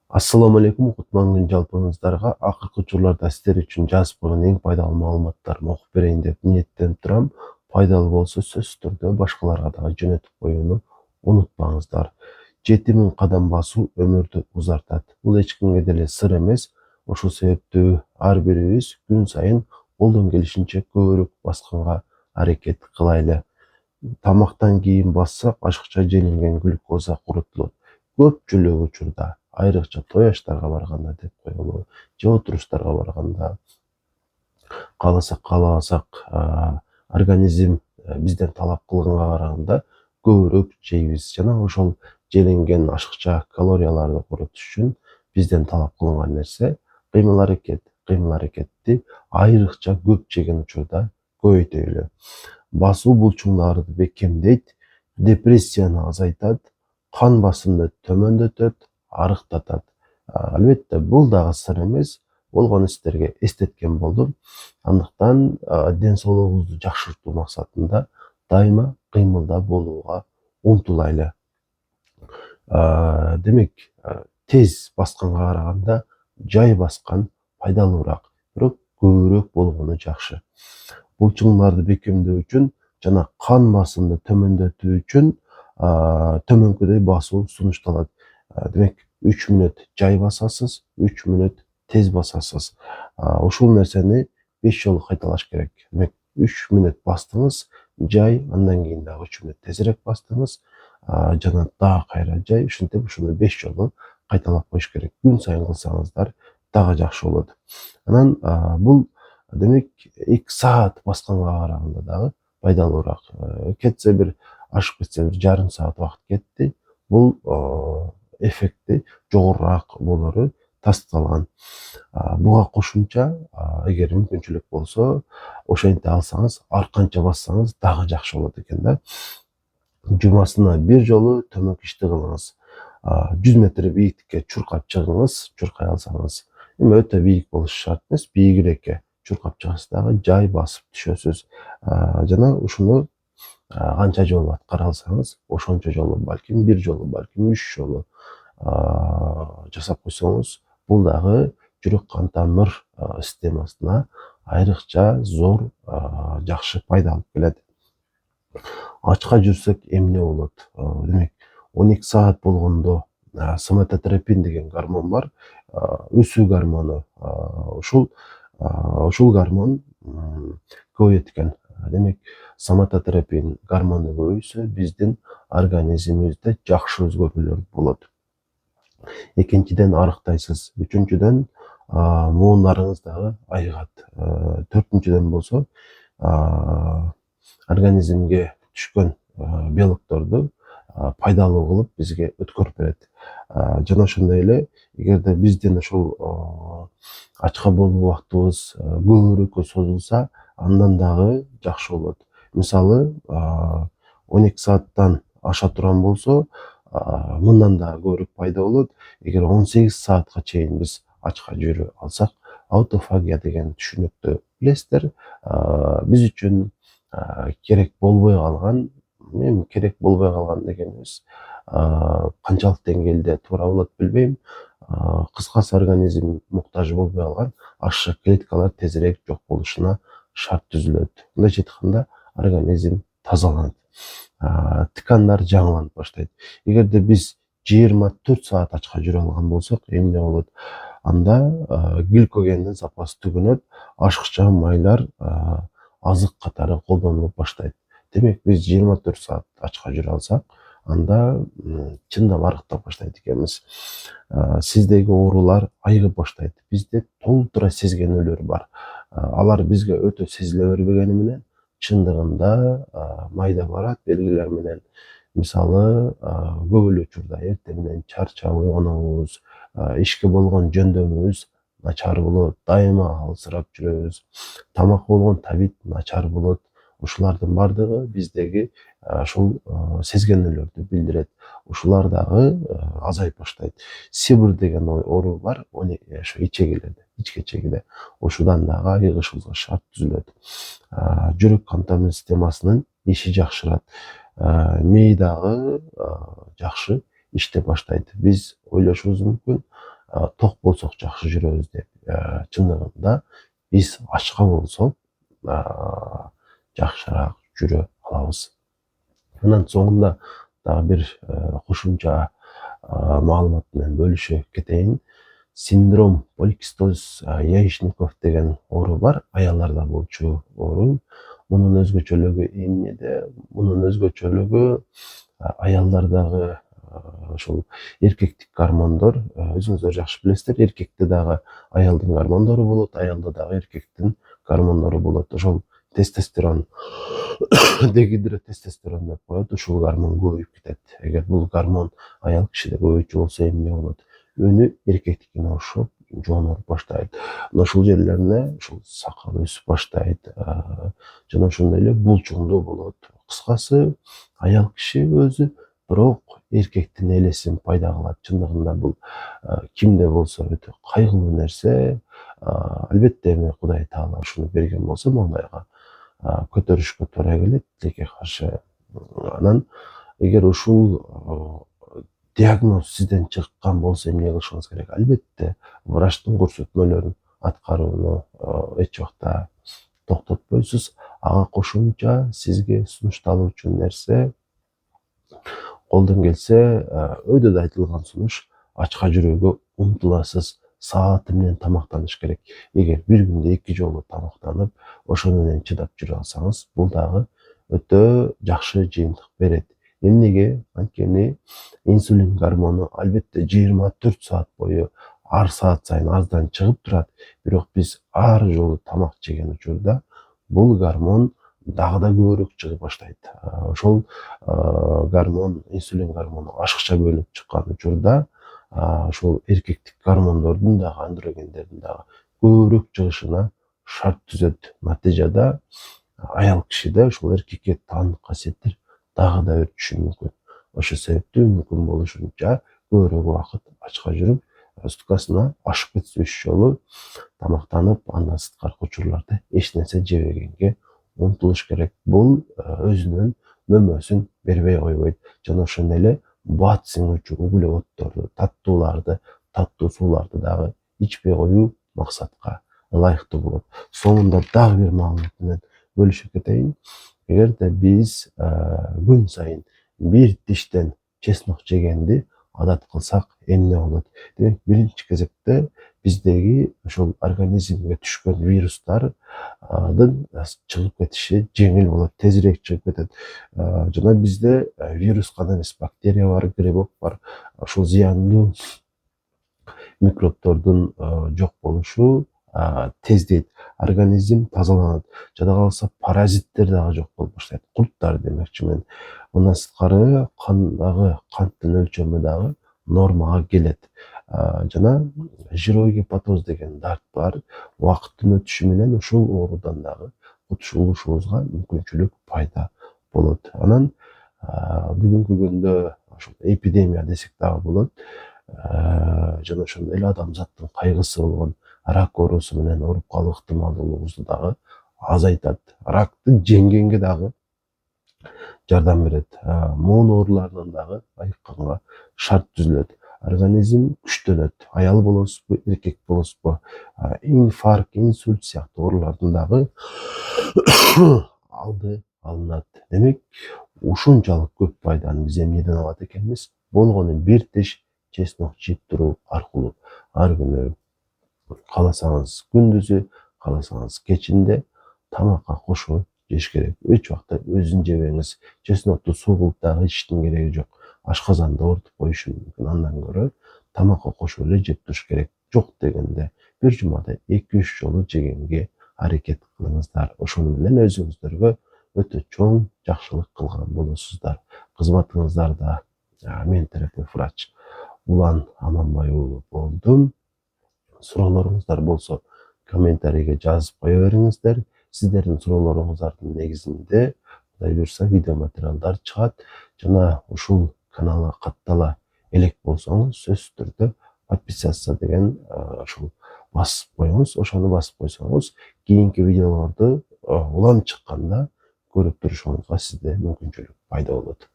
Assalamu алейкум, кутман жалпыңыздарга. Акыркы учурларда сиздер үчүн жазып койгон эң пайдалуу маалыматтарымды окуп берейин деп ниеттенип турам. Пайдалуу болсо сөзсүз түрдө башкаларга дагы жөнөтүп коюуну унутпаңыздар. 7000 кадам басуу өмүрдү узартат. Бул эч кимге деле сыр эмес. Ошол себептүү ар бирибиз күн сайын колдон келишинче көбүрөөк басканга аракет кылайлы. Тамактан кийин бассак, ашыкча желинген глюкоза курутулат. Көпчүлүк учурда, айрыкча той аштарга барганда деп коелу, же отурустарга барганда, кааласак каалабасак, организм бизден талап кылганга караганда көбүрөөк жейбиз. Жана ошол желинген ашыкча калорияларды курутуш үчүн бизден талап кылынган нерсе кыймыл аракет. Кыймыл аракетти айрыкча көп жеген учурда көбөйтөлү. Басуу булчуңдарды бекемдейт, депрессияны азайтат, кан басымды төмөндөтөт, арыктатат. Албетте бул дагы сыр эмес, болгон сиздерге эстеткен болдум. Андыктан ден соолугубузду жакшыртуу максатында дайыма кыймылда болууга умтулайлы. Демек, тез басканга караганда жай баскан пайдалуураак, бирок көбүрөөк болгону жакшы. Булчуңдарды бекемдөө үчүн жана кан басымды төмөндөтүү үчүн төмөнкүдөй басуу сунушталат. Демек, 3 мүнөт жай басасыз, 3 мүнөт тез басасыз. Ушул нерсени 5 жолу кайталаш керек. Демек, 3 мүнөт бастыңыз, жай, андан кийин дагы 3 мүнөт тезирээк бастыңыз, жана дагы кайра жай, ушинтип ушуну 5 жолу кайталап коюш керек. Күн сайын кылсаңыздар дагы жакшы болот. Анан бул демек 2 саат басканга караганда дагы пайдалуураак. Кетсе бир ашып кетсе бир жарым саат убакыт кетти. Бул эффекти жогорураак болору тасталган. Буга кошумча, эгер мүмкүнчүлүк болсо, ошентип алсаңыз, ар канча бассаңыз дагы жакшы болот экен да. Жумасына бир жолу төмөк ишти кылыңыз. 100 метр бийиктикке чуркап чыгыңыз, чуркай алсаңыз. Эми өтө бийик болушу шарт эмес, бийигирээкке чуркап чыгасыз дагы жай басып түшөсүз. Жана ушуну канча жолу аткара алсаңыз, ошончо жолу, балким 1 жолу, балким 3 жолу жасап койсоңуз, бул дагы жүрөк кан тамыр системасына айрыкча зор жакшы пайда алып келет. Ачка жүрсөк эмне болот? Демек, 12 саат болгондо соматотропин деген гормон бар, өсүү гормону. Ушул гормон көбөйөт экен. Демек, соматотропин гормону көбөйсө, биздин организмибизде жакшы өзгөрүүлөр болот. Экинчиден арыктайсыз. Үчүнчүдөн муундарыңыз дагы айыгат. Төртүнчүдөн болсо, организмге түшкөн белокторду пайдалуу кылып бизге өткөрүп берет. Жана ошондой эле, эгерде биздин ушул ачка болуу убактыбыз көбүрөөккө созулса, андан дагы жакшы болот. Мисалы, 12 сааттан аша турган болсо, мындан дагы көбүрөөк пайда болот. Эгер 18 саатка чейин биз ачка жүрө алсак, аутофагия деген түшүнүктү билесиздер. Биз үчүн керек болбой калган, керек болбой калган дегенибиз канчалык деңгээлде туура болот билбейм. Кыскасы, организм муктаж болбой калган ашыкча клеткалар тезирээк жок болушуна шарт түзүлөт. Мындайча айтканда, организм тазаланат. Ткандар жаңыланып баштайт. Эгерде биз 24 саат ачка жүрө алган болсок, эмне болот? Анда гликогендин запасы түгөнөт, ашыкча майлар азык катары колдонулуп баштайт. Демек, биз 24 саат ачка жүрө алсак, анда чындап арыктап баштайт экенбиз. Сиздеги оорулар айыгып баштайт. Бизде толтура сезгенүүлөр бар. Алар бизге өтө сезиле бербегени менен, чындыгында майда барат белгилер менен. Мисалы, көп эле учурда эртең менен чарчап ойгонобуз, ишке болгон жөндөмүбүз начар болот, дайыма алсырап жүрөбүз, тамакка болгон табит начар болот. Ушулардын бардыгы биздеги ушул сезгенүүлөрдү билдирет. Ушулар дагы азайып баштайт. Сибир деген оору бар, ошо ичкечегиде. Ошудан дагы айыгышыбызга шарт түзүлөт. Жүрөк кан тамыр системасынын иши жакшырат. Мээ дагы жакшы иштеп баштайт. Биз ойлошубуз мүмкүн, ток болсок жакшы жүрөбүз деп. Чындыгында биз ачка болсок жакшыраак жүрө алабыз. Анан соңунда дагы бир кошумча маалымат менен бөлүшө кетейин. Синдром поликистоз яичников деген оору бар, аялдарда болчу оору. Мунун өзгөчөлүгү эмнеде? Мунун өзгөчөлүгү аялдардагы ошол эркектик гормондор, өзүңүздөр жакшы билесиздер, эркекте дагы аялдын гормондору болот, аялда дагы эркектин гормондору болот. Ошол тестостерон, дегидротестостерон деп коет, ушул гормон көбөйүп кетет. Эгер бул гормон аял кишиде көбөйчү болсо эмне болот? Өнү эркектикине окшоп жонуп баштайт. Ушул жерлерине ушул сакал өсүп баштайт. Жана ошондой эле булчуңдуу болот. Кыскасы, аял киши өзү бирок эркектин элесин пайда кылат. Чындыгында бул кимде болсо өтө кайгылуу нерсе. Албетте эми Кудай Таала ушуну берген болсо маңдайга көтөрүшкө туура келет, тилекке каршы. Анан эгер ушул диагноз сизден чыккан болсо эмне кылышыңыз керек? Албетте врачтын көрсөтмөлөрүн аткарууну эч убакта токтотпойсуз. Ага кошумча сизге сунушталуучу нерсе, колдон келсе өйдө да айтылган сунуш, ачка жүрүүгө умтуласыз. Сааты менен тамактаныш керек. Эгер бир күндө 2 жолу тамактанып, ошону менен чыдап жүрө алсаңыз, бул дагы өтө жакшы жыйынтык берет. Эмнеге? Анткени инсулин гормону албетте 24 саат бою ар саат сайын аздан чыгып турат. Бирок биз ар жолу тамак жеген учурда бул гормон дагы да көбүрөөк чыгып баштайт. Ошол гормон, инсулин гормону ашыкча бөлүнүп чыккан учурда ошол эркектик гормондордун дагы, андрогендердин дагы көбүрөөк чыгышына шарт түзөт. Натыйжада аял кишиде ошол эркекке таандык касиеттер дагы да өтүшү мүмкүн. Ошол себептүү мүмкүн болушунча көбүрөөк убакыт ачка жүрүп, суткасына ашып кетсе 3 жолу тамактанып, андан сырткаркы учурларда эч нерсе жебегенге умтулуш керек. Бул өзүнүн мөмөсүн бербей койбойт. Жана ошондой эле бат сиңүүчү углеводдорду, таттууларды, таттуу сууларды дагы ичпей коюу максатка ылайыктуу болот. Соңунда дагы бир маалымат менен бөлүшүп кетейин. Эгерде биз күн сайын бир тиштен чеснок жегенди адат кылсак эмне болот? Демек, биринчи кезекте биздеги ошол организмге түшкөн вирустардын чыгып кетиши жеңил болот, тезирээк чыгып кетет. Жана бизде вирус гана эмес, бактерия бар, грибок бар. Ошол зыяндуу микробтордун жок болушу тездейт, организм тазаланат. Жада калса паразиттер дагы жок болуп баштайт, курттар демекчимин. Мындан сырткары кандагы канттын өлчөмү дагы нормага келет. Жана жировой гепатоз деген дарт бар. Убакыттын өтүшү менен ушул оорудан дагы кутулушубузга мүмкүнчүлүк пайда болот. Анан бүгүнкү күндө ошол эпидемия десек дагы болот. Жана ошондой эле адамзаттын кайгысы болгон рак оорусу менен ооруп калуу ыктымалдуулугубузду дагы азайтат. Ракты жеңгенге дагы жардам берет. Моон оорулардан дагы айыкканга шарт түзүлөт. Организм күчтөнөт. Аял болосузбу, эркек болосузбу, инфаркт, инсульт сыяктуу оорулардын дагы алды алынат. Демек, ушунчалык көп пайданы биз эмнеден алат экенбиз? Болгону бир тиш чеснок жеп туруу аркылуу ар күнү, кааласаңыз күндүзү, кааласаңыз кечинде тамакка кошо жеш керек. Эч убакта өзүн жебеңиз. Чеснокту суу кылып дагы ичиштин кереги жок. Ашказанда ортуп коюшу мүмкүн. Андан көрө тамакка кошо эле жеп туруш керек. Жок дегенде бир жумада 2-3 жолу жегенге аракет кылыңыздар. Ошону менен өзүңүздөргө өтө чоң жакшылык кылган болосуздар. Кызматыңыздарда мен терапевт врач Улан Аманбай уулу болдум. Суроолоруңуздар болсо комментарийге жазып кое бериңиздер. Сиздердин суроолоруңуздардын негизинде Кудай буйрса видео материалдар чыгат. Жана ушул каналга каттала элек болсоңуз, сөзсүз түрдө подписаться деген ушул басып коюңуз. Ошону басып койсоңуз, кийинки видеолорду улам чыкканда көрүп турушуңузга сизде мүмкүнчүлүк пайда болот.